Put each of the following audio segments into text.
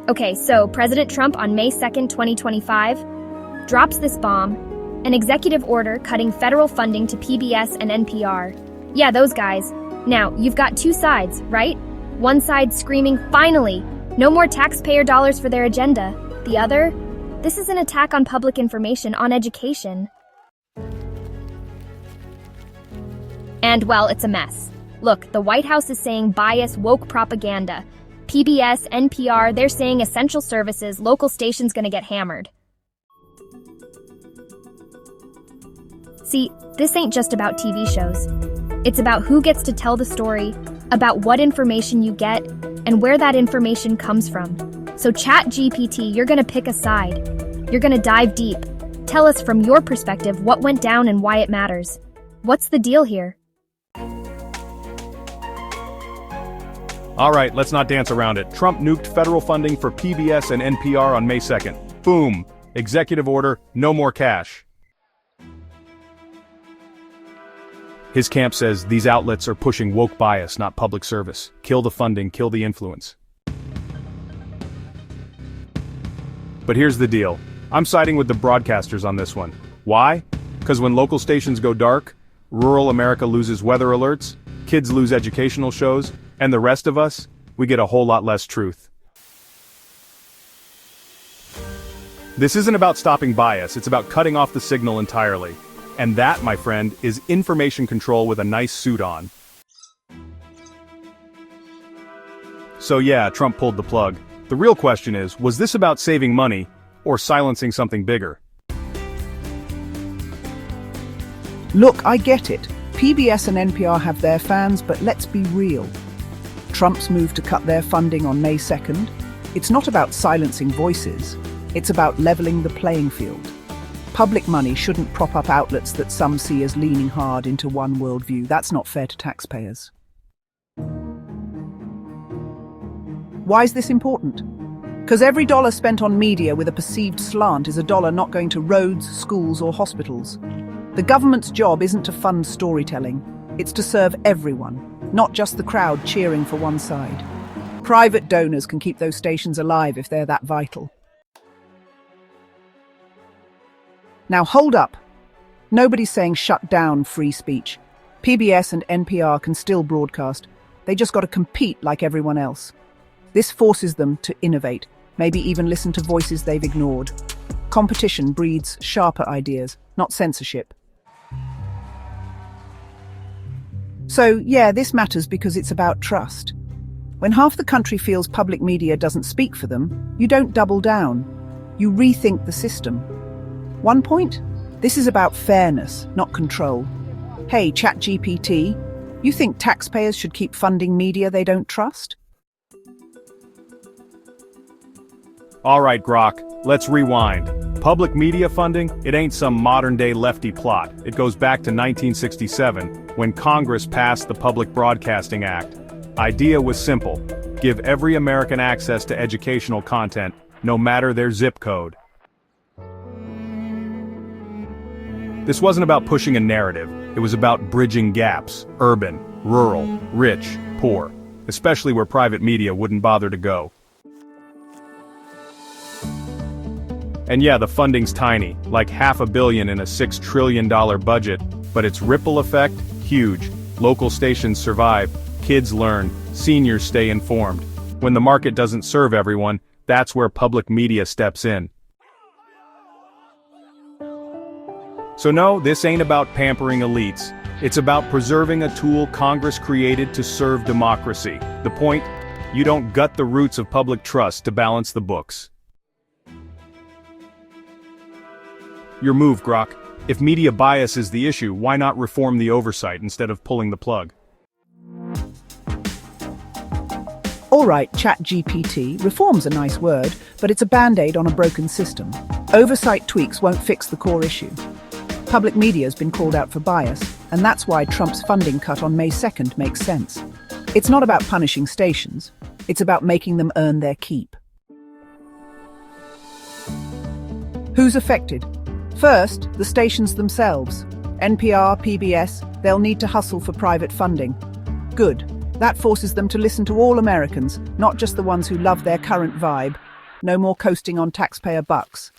Okay, so President Trump on May 2nd, 2025, drops this bomb, an executive order cutting federal funding to PBS and NPR. Yeah, those guys. Now, you've got two sides, right? One side screaming, finally, no more taxpayer dollars for their agenda. The other, this is an attack on public information, on education. And, well, it's a mess. Look, the White House is saying bias, woke propaganda. PBS, NPR, they're saying essential services, local stations gonna get hammered. See, this ain't just about TV shows. It's about who gets to tell the story, about what information you get, and where that information comes from. So ChatGPT, you're gonna pick a side. You're gonna dive deep. Tell us from your perspective what went down and why it matters. What's the deal here? All right, let's not dance around it. Trump nuked federal funding for PBS and NPR on May 2nd. Boom. Executive order, no more cash. His camp says these outlets are pushing woke bias, not public service. Kill the funding, kill the influence. But here's the deal. I'm siding with the broadcasters on this one. Why? Because when local stations go dark, rural America loses weather alerts, kids lose educational shows, and the rest of us, we get a whole lot less truth. This isn't about stopping bias, it's about cutting off the signal entirely. And that, my friend, is information control with a nice suit on. So yeah, Trump pulled the plug. The real question is, was this about saving money, or silencing something bigger? Look, I get it. PBS and NPR have their fans, but let's be real. Trump's move to cut their funding on May 2nd, it's not about silencing voices, it's about leveling the playing field. Public money shouldn't prop up outlets that some see as leaning hard into one worldview. That's not fair to taxpayers. Why is this important? Because every dollar spent on media with a perceived slant is a dollar not going to roads, schools, or hospitals. The government's job isn't to fund storytelling, it's to serve everyone, not just the crowd cheering for one side. Private donors can keep those stations alive if they're that vital. Now hold up. Nobody's saying shut down free speech. PBS and NPR can still broadcast. They just got to compete like everyone else. This forces them to innovate, maybe even listen to voices they've ignored. Competition breeds sharper ideas, not censorship. So, yeah, this matters because it's about trust. When half the country feels public media doesn't speak for them, you don't double down. You rethink the system. One point? This is about fairness, not control. Hey, ChatGPT, you think taxpayers should keep funding media they don't trust? All right, Grok, let's rewind. Public media funding, it ain't some modern-day lefty plot. It goes back to 1967, when Congress passed the Public Broadcasting Act. Idea was simple: give every American access to educational content, no matter their zip code. This wasn't about pushing a narrative, it was about bridging gaps: urban, rural, rich, poor, especially where private media wouldn't bother to go. And yeah, the funding's tiny, like $500 million in a $6 trillion budget, but its ripple effect, huge. Local stations survive, kids learn, seniors stay informed. When the market doesn't serve everyone, that's where public media steps in. So no, this ain't about pampering elites. It's about preserving a tool Congress created to serve democracy. The point? You don't gut the roots of public trust to balance the books. Your move, Grok. If media bias is the issue, why not reform the oversight instead of pulling the plug? All right, ChatGPT, reform's a nice word, but it's a band-aid on a broken system. Oversight tweaks won't fix the core issue. Public media's been called out for bias, and that's why Trump's funding cut on May 2nd makes sense. It's not about punishing stations, it's about making them earn their keep. Who's affected? First, the stations themselves. NPR, PBS, they'll need to hustle for private funding. Good. That forces them to listen to all Americans, not just the ones who love their current vibe. No more coasting on taxpayer bucks.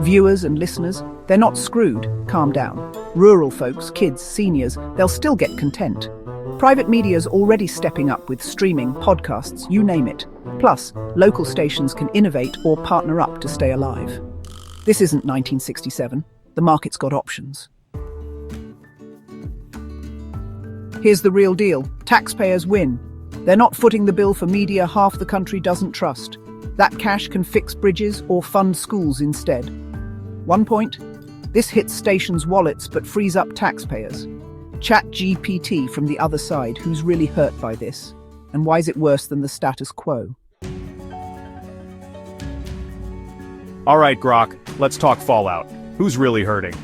Viewers and listeners, they're not screwed. Calm down. Rural folks, kids, seniors, they'll still get content. Private media's already stepping up with streaming, podcasts, you name it. Plus, local stations can innovate or partner up to stay alive. This isn't 1967. The market's got options. Here's the real deal. Taxpayers win. They're not footing the bill for media half the country doesn't trust. That cash can fix bridges or fund schools instead. 1 point, this hits stations' wallets but frees up taxpayers. ChatGPT from the other side, who's really hurt by this? And why is it worse than the status quo? All right, Grok, let's talk fallout. Who's really hurting?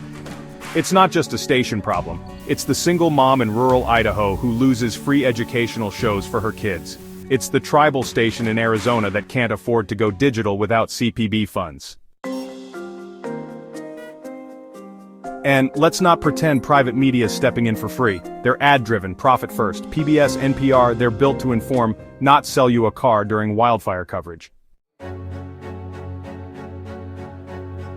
It's not just a station problem. It's the single mom in rural Idaho who loses free educational shows for her kids. It's the tribal station in Arizona that can't afford to go digital without CPB funds. And let's not pretend private media is stepping in for free. They're ad-driven, profit-first. PBS, NPR, they're built to inform, not sell you a car during wildfire coverage.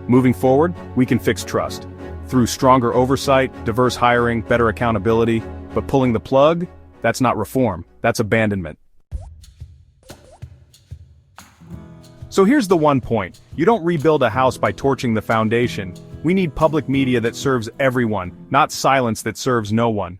Moving forward, we can fix trust. Through stronger oversight, diverse hiring, better accountability, but pulling the plug? That's not reform, that's abandonment. So here's the one point. You don't rebuild a house by torching the foundation. We need public media that serves everyone, not silence that serves no one.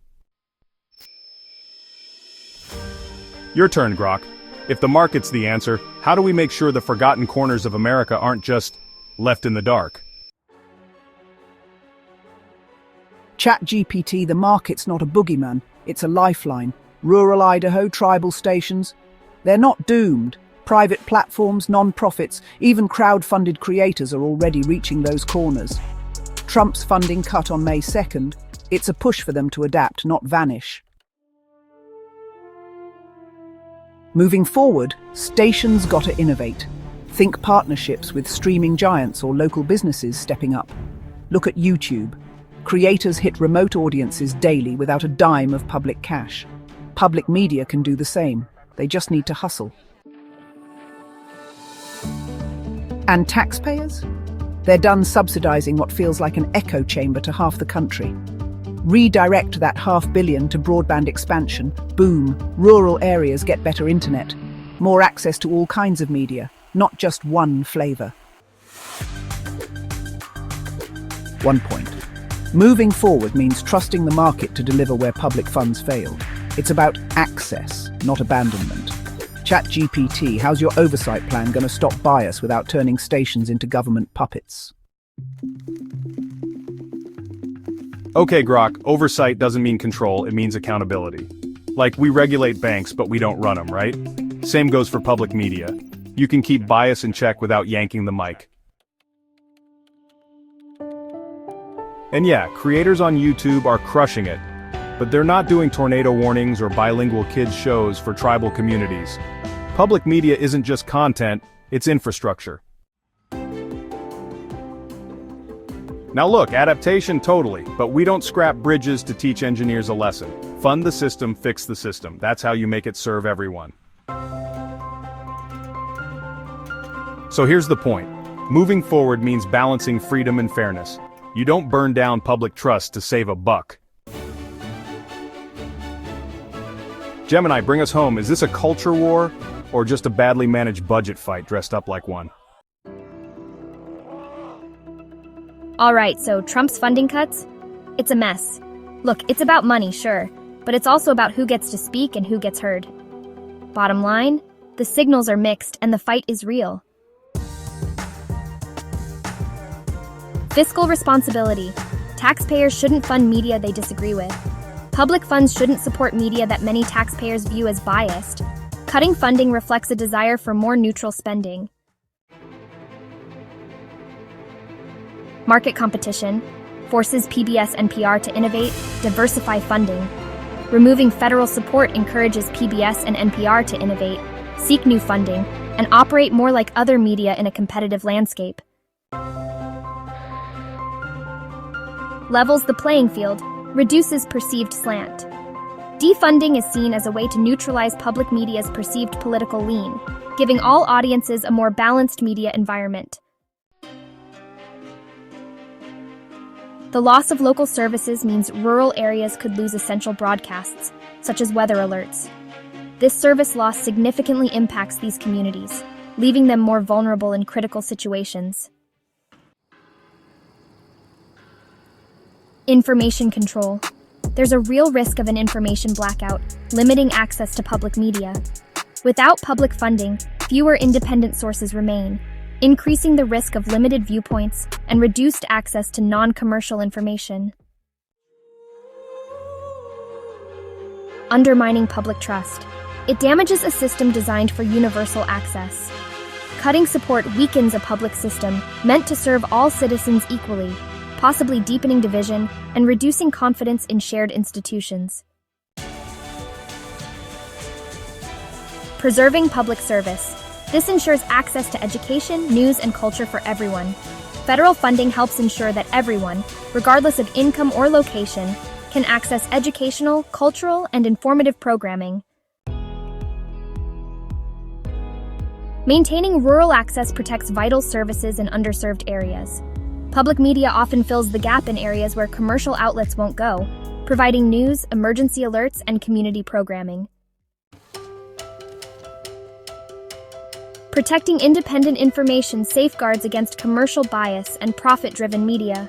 Your turn, Grok. If the market's the answer, how do we make sure the forgotten corners of America aren't just left in the dark? ChatGPT, the market's not a boogeyman, it's a lifeline. Rural Idaho, tribal stations, they're not doomed. Private platforms, non-profits, even crowd-funded creators are already reaching those corners. Trump's funding cut on May 2nd, it's a push for them to adapt, not vanish. Moving forward, stations gotta innovate. Think partnerships with streaming giants or local businesses stepping up. Look at YouTube. Creators hit remote audiences daily without a dime of public cash. Public media can do the same. They just need to hustle. And taxpayers? They're done subsidizing what feels like an echo chamber to half the country. Redirect that $500 million to broadband expansion. Boom, rural areas get better internet. More access to all kinds of media, not just one flavor. 1 point. Moving forward means trusting the market to deliver where public funds failed. It's about access, not abandonment. ChatGPT, how's your oversight plan going to stop bias without turning stations into government puppets? Okay, Grok, oversight doesn't mean control, it means accountability. Like, we regulate banks, but we don't run them, right? Same goes for public media. You can keep bias in check without yanking the mic. And yeah, creators on YouTube are crushing it, but they're not doing tornado warnings or bilingual kids shows for tribal communities. Public media isn't just content, it's infrastructure. Now look, adaptation totally, but we don't scrap bridges to teach engineers a lesson. Fund the system, fix the system. That's how you make it serve everyone. So here's the point. Moving forward means balancing freedom and fairness. You don't burn down public trust to save a buck. Gemini, bring us home. Is this a culture war, or just a badly managed budget fight dressed up like one? All right, so Trump's funding cuts? It's a mess. Look, it's about money, sure, but it's also about who gets to speak and who gets heard. Bottom line, the signals are mixed and the fight is real. Fiscal responsibility. Taxpayers shouldn't fund media they disagree with. Public funds shouldn't support media that many taxpayers view as biased. Cutting funding reflects a desire for more neutral spending. Market competition forces PBS and NPR to innovate, diversify funding. Removing federal support encourages PBS and NPR to innovate, seek new funding, and operate more like other media in a competitive landscape. Levels the playing field, reduces perceived slant. Defunding is seen as a way to neutralize public media's perceived political lean, giving all audiences a more balanced media environment. The loss of local services means rural areas could lose essential broadcasts, such as weather alerts. This service loss significantly impacts these communities, leaving them more vulnerable in critical situations. Information control. There's a real risk of an information blackout, limiting access to public media. Without public funding, fewer independent sources remain, increasing the risk of limited viewpoints and reduced access to non-commercial information. Undermining public trust. It damages a system designed for universal access. Cutting support weakens a public system meant to serve all citizens equally, possibly deepening division and reducing confidence in shared institutions. Preserving public service. This ensures access to education, news, and culture for everyone. Federal funding helps ensure that everyone, regardless of income or location, can access educational, cultural, and informative programming. Maintaining rural access protects vital services in underserved areas. Public media often fills the gap in areas where commercial outlets won't go, providing news, emergency alerts, and community programming. Protecting independent information safeguards against commercial bias and profit-driven media.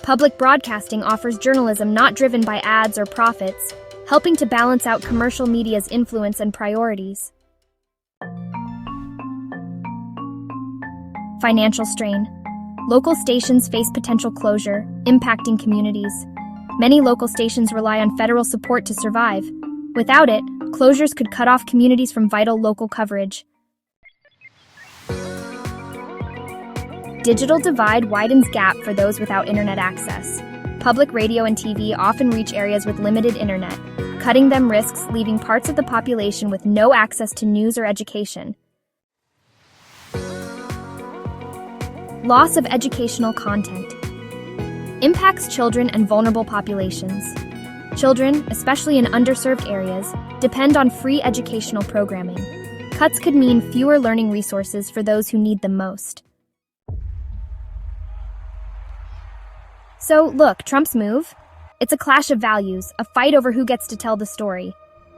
Public broadcasting offers journalism not driven by ads or profits, helping to balance out commercial media's influence and priorities. Financial strain. Local stations face potential closure, impacting communities. Many local stations rely on federal support to survive. Without it, closures could cut off communities from vital local coverage. Digital divide widens gap for those without internet access. Public radio and TV often reach areas with limited internet. Cutting them risks leaving parts of the population with no access to news or education. Loss of educational content. Impacts children and vulnerable populations. Children, especially in underserved areas, depend on free educational programming. Cuts could mean fewer learning resources for those who need them most. So, look, Trump's move? It's a clash of values, a fight over who gets to tell the story.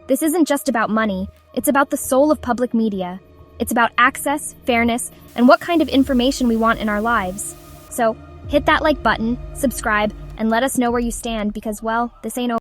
This isn't just about money, it's about the soul of public media. It's about access, fairness, and what kind of information we want in our lives. So, hit that like button, subscribe, and let us know where you stand because, well, this ain't over.